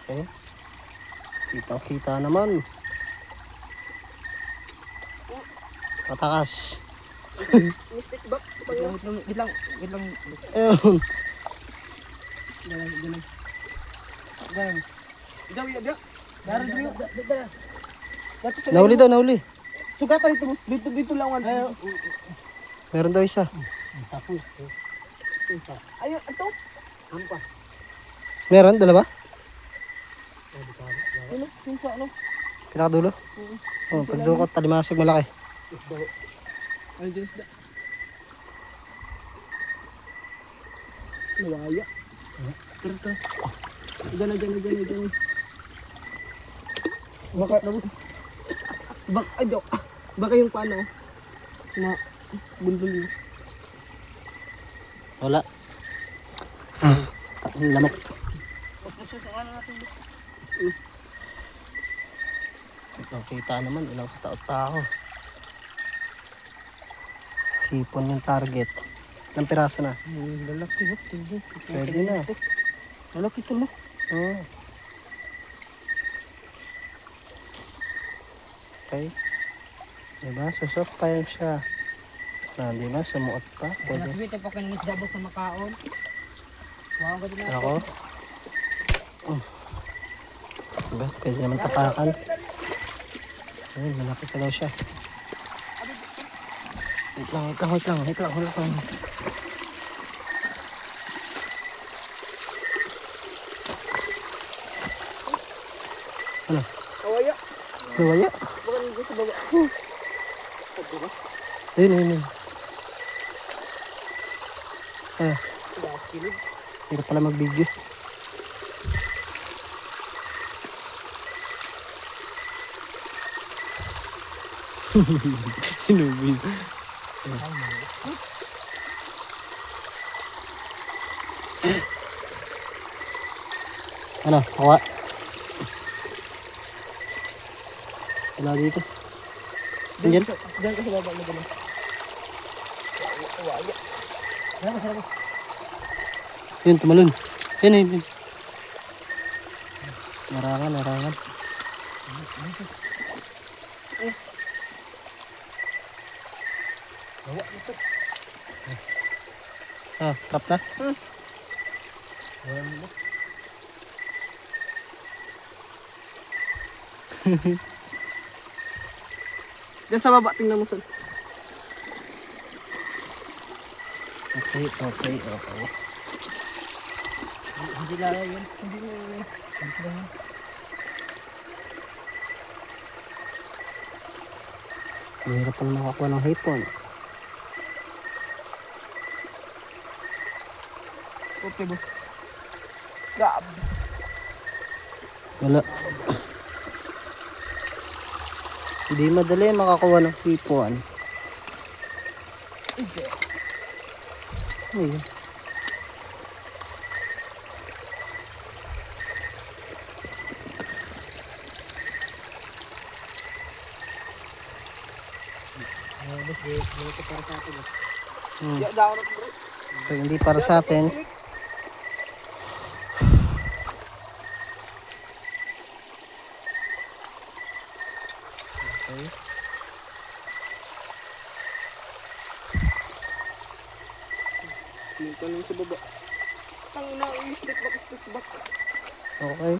Okay. Kita naman. Matakas. Mistake back. Wait lang. Ayun. Ganun. Ida. Daran dito. Nahuli daw, nahuli. Sugatan ito, boss. Dito lang. Meron daw isa. Ayun, ito. Meron, dalawa? Ano? Yung sa ano? Pinakadulo? Oh, pagdukot, talimasag malaki. Ayun, dyan isda. Nawaya. Tara. Diyan. Baka, baka yung paano, na bundol niya. Wala. Lamok. Kita naman, ilang katao-tao. Hipon yung target. Ilang piraso na? Lalaki. Pwede na. Lalaki ito mo. Oo. Okay. Diba? Susok pa yun siya. Diba? Sumuot pa. Pwede. Nasbito pa kanina sa dabos sa makaon. Wow, ganda na Ako. Diba? Pwede naman tapakan. Ayun, malaki pa daw siya. Wait lang. Ano? Kawaya. Nawaya? Baka nito sa baba. Ayun. Ah, Kilid. hirap pala mag-video. Sinubi. Ano? Kawa? Wala dito. Diyan? Diyan ka sa baba mo dyan. Kawaya. Sarap. Yun, tumalun. Yun. Narangan. Ah, trap na? Diyan sa baba, tingnan mo saan. Okay. Hindi lala yun. Hindi lang. Mahirap pala makakuha ng hipon. Okay, boss. Gab. Wala. Hindi madali makakuha ng hipon. Ayun. Dito para sa atin. Daw na bro. Pag hindi para sa atin. Okay. Tingnan sa baba. Tangina, stick back. Okay.